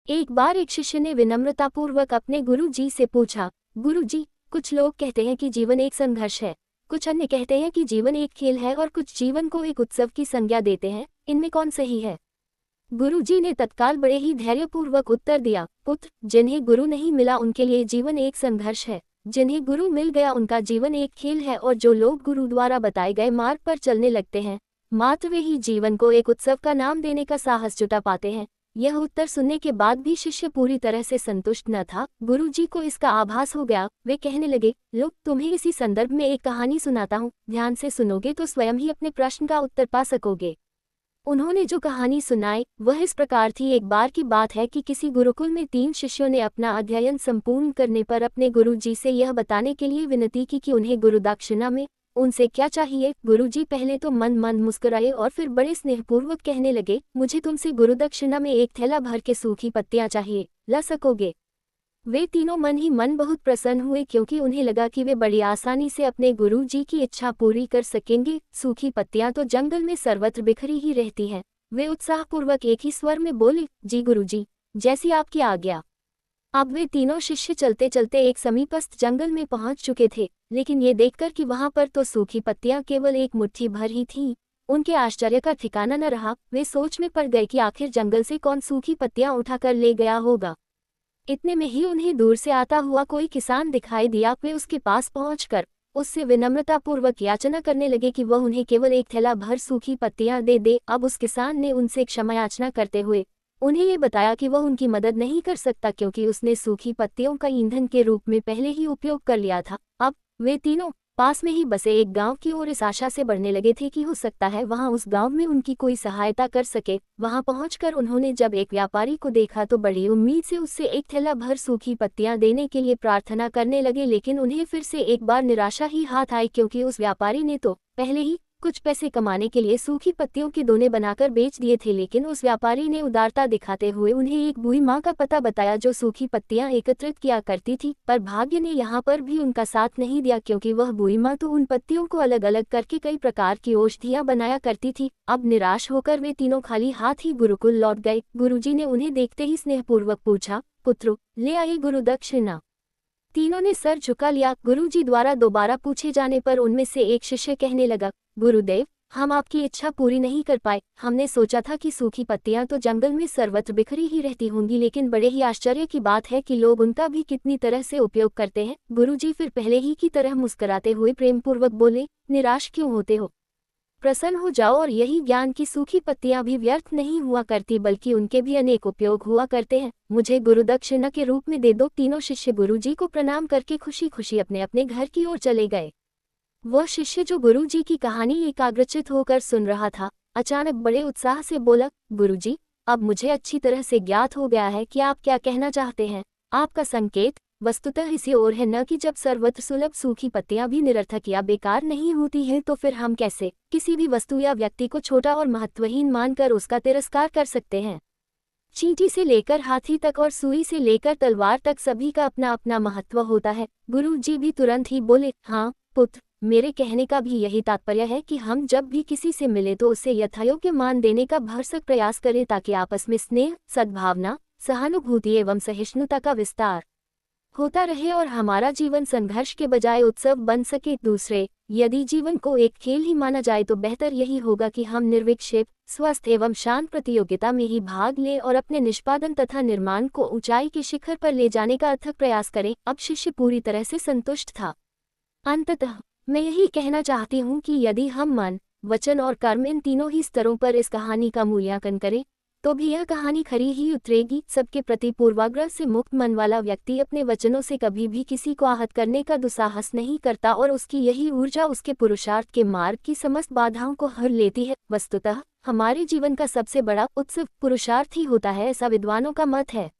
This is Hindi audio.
एक बार एक शिष्य ने विनम्रतापूर्वक अपने गुरु जी से पूछा, गुरु जी, कुछ लोग कहते हैं कि जीवन एक संघर्ष है, कुछ अन्य कहते हैं कि जीवन एक खेल है और कुछ जीवन को एक उत्सव की संज्ञा देते हैं, इनमें कौन सही है? गुरु जी ने तत्काल बड़े ही धैर्यपूर्वक उत्तर दिया, पुत्र, जिन्हें गुरु नहीं मिला उनके लिए जीवन एक संघर्ष है, जिन्हें गुरु मिल गया उनका जीवन एक खेल है, और जो लोग गुरु द्वारा बताए गए मार्ग पर चलने लगते हैं, मात्र वे ही जीवन को एक उत्सव का नाम देने का साहस जुटा पाते हैं। यह उत्तर सुनने के बाद भी शिष्य पूरी तरह से संतुष्ट न था। गुरु जी को इसका आभास हो गया। वे कहने लगे, लोग, तुम्हें इसी संदर्भ में एक कहानी सुनाता हूँ, ध्यान से सुनोगे तो स्वयं ही अपने प्रश्न का उत्तर पा सकोगे। उन्होंने जो कहानी सुनाई वह इस प्रकार थी। एक बार की बात है कि किसी गुरुकुल में 3 शिष्यों ने अपना अध्ययन संपूर्ण करने पर अपने गुरु जी से यह बताने के लिए विनती की कि उन्हें गुरु दक्षिणा में उनसे क्या चाहिए। गुरु जी पहले तो मन मन मुस्कुराए और फिर बड़े स्नेहपूर्वक कहने लगे, मुझे तुमसे गुरु दक्षिणा में एक थैला भर के सूखी पत्तियां चाहिए, ला सकोगे? वे तीनों मन ही मन बहुत प्रसन्न हुए, क्योंकि उन्हें लगा कि वे बड़ी आसानी से अपने गुरु जी की इच्छा पूरी कर सकेंगे। सूखी पत्तियां तो जंगल में सर्वत्र बिखरी ही रहती हैं। वे उत्साहपूर्वक एक ही स्वर में बोले, जी गुरु जी, जैसी आपकी आज्ञा। अब वे तीनों शिष्य चलते चलते एक समीपस्थ जंगल में पहुंच चुके थे, लेकिन ये देखकर कि वहां पर तो सूखी पत्तियां केवल एक मुट्ठी भर ही थीं, उनके आश्चर्य का ठिकाना न रहा। वे सोच में पड़ गए कि आखिर जंगल से कौन सूखी पत्तियां उठाकर ले गया होगा। इतने में ही उन्हें दूर से आता हुआ कोई किसान दिखाई दिया। वे उसके पास पहुंचकर उससे विनम्रतापूर्वक याचना करने लगे कि वह उन्हें केवल एक थैला भर सूखी पत्तियां दे दे। अब उस किसान ने उनसे क्षमा याचना करते हुए उन्हें ये बताया कि वह उनकी मदद नहीं कर सकता, क्योंकि उसने सूखी पत्तियों का ईंधन के रूप में पहले ही उपयोग कर लिया था। अब वे तीनों पास में ही बसे एक गांव की ओर इस आशा से बढ़ने लगे थे कि हो सकता है वहां उस गांव में उनकी कोई सहायता कर सके। वहां पहुंचकर उन्होंने जब एक व्यापारी को देखा तो बड़ी उम्मीद से उससे एक थैला भर सूखी पत्तियां देने के लिए प्रार्थना करने लगे, लेकिन उन्हें फिर से एक बार निराशा ही हाथ आई, क्योंकि उस व्यापारी ने तो पहले ही कुछ पैसे कमाने के लिए सूखी पत्तियों के दोने बनाकर बेच दिए थे। लेकिन उस व्यापारी ने उदारता दिखाते हुए उन्हें एक बूढ़ी माँ का पता बताया जो सूखी पत्तियां एकत्रित किया करती थी। पर भाग्य ने यहाँ पर भी उनका साथ नहीं दिया, क्योंकि वह बूढ़ी माँ तो उन पत्तियों को अलग अलग करके कई प्रकार की औषधियां बनाया करती थी। अब निराश होकर वे तीनों खाली हाथ ही गुरुकुल लौट गए। गुरुजी ने उन्हें देखते ही स्नेहपूर्वक पूछा, पुत्रो, ले आइए गुरु दक्षिणा। तीनों ने सर झुका लिया। गुरुजी द्वारा दोबारा पूछे जाने पर उनमें से एक शिष्य कहने लगा, गुरुदेव, हम आपकी इच्छा पूरी नहीं कर पाए। हमने सोचा था कि सूखी पत्तियां तो जंगल में सर्वत्र बिखरी ही रहती होंगी, लेकिन बड़े ही आश्चर्य की बात है कि लोग उनका भी कितनी तरह से उपयोग करते हैं। गुरुजी फिर पहले ही की तरह मुस्कुराते हुए प्रेमपूर्वक बोले, निराश क्यों होते हो? प्रसन्न हो जाओ और यही ज्ञान की सूखी पत्तियां भी व्यर्थ नहीं हुआ करती, बल्कि उनके भी अनेक उपयोग हुआ करते हैं। मुझे गुरु दक्षिणा के रूप में दे दो। तीनों शिष्य गुरुजी को प्रणाम करके खुशी खुशी अपने अपने घर की ओर चले गए। वह शिष्य जो गुरुजी की कहानी एकाग्रचित होकर सुन रहा था, अचानक बड़े उत्साह से बोला, गुरुजी, अब मुझे अच्छी तरह से ज्ञात हो गया है कि आप क्या कहना चाहते हैं। आपका संकेत वस्तुतः इसी ओर है, न कि जब सर्वत्र सुलभ सूखी पत्तियां भी निरर्थक या बेकार नहीं होती हैं, तो फिर हम कैसे किसी भी वस्तु या व्यक्ति को छोटा और महत्वहीन मानकर उसका तिरस्कार कर सकते हैं। चींटी से लेकर हाथी तक और सुई से लेकर तलवार तक सभी का अपना अपना महत्व होता है। गुरुजी भी तुरंत ही बोले, हाँ पुत्र, मेरे कहने का भी यही तात्पर्य है कि हम जब भी किसी से मिले तो उसे यथायोग्य मान देने का भरसक प्रयास करें, ताकि आपस में स्नेह, सद्भावना, सहानुभूति एवं सहिष्णुता का विस्तार होता रहे और हमारा जीवन संघर्ष के बजाय उत्सव बन सके। दूसरे, यदि जीवन को एक खेल ही माना जाए तो बेहतर यही होगा कि हम निर्विक्षेप, स्वस्थ एवं शांत प्रतियोगिता में ही भाग लें और अपने निष्पादन तथा निर्माण को ऊंचाई के शिखर पर ले जाने का अथक प्रयास करें। अब शिष्य पूरी तरह से संतुष्ट था। अंततः मैं यही कहना चाहती हूँ कि यदि हम मन, वचन और कर्म इन तीनों ही स्तरों पर इस कहानी का मूल्यांकन करें तो भी यह कहानी खरी ही उतरेगी। सबके प्रति पूर्वाग्रह से मुक्त मन वाला व्यक्ति अपने वचनों से कभी भी किसी को आहत करने का दुस्साहस नहीं करता, और उसकी यही ऊर्जा उसके पुरुषार्थ के मार्ग की समस्त बाधाओं को हर लेती है। वस्तुतः हमारे जीवन का सबसे बड़ा उत्सव पुरुषार्थ ही होता है, ऐसा विद्वानों का मत है।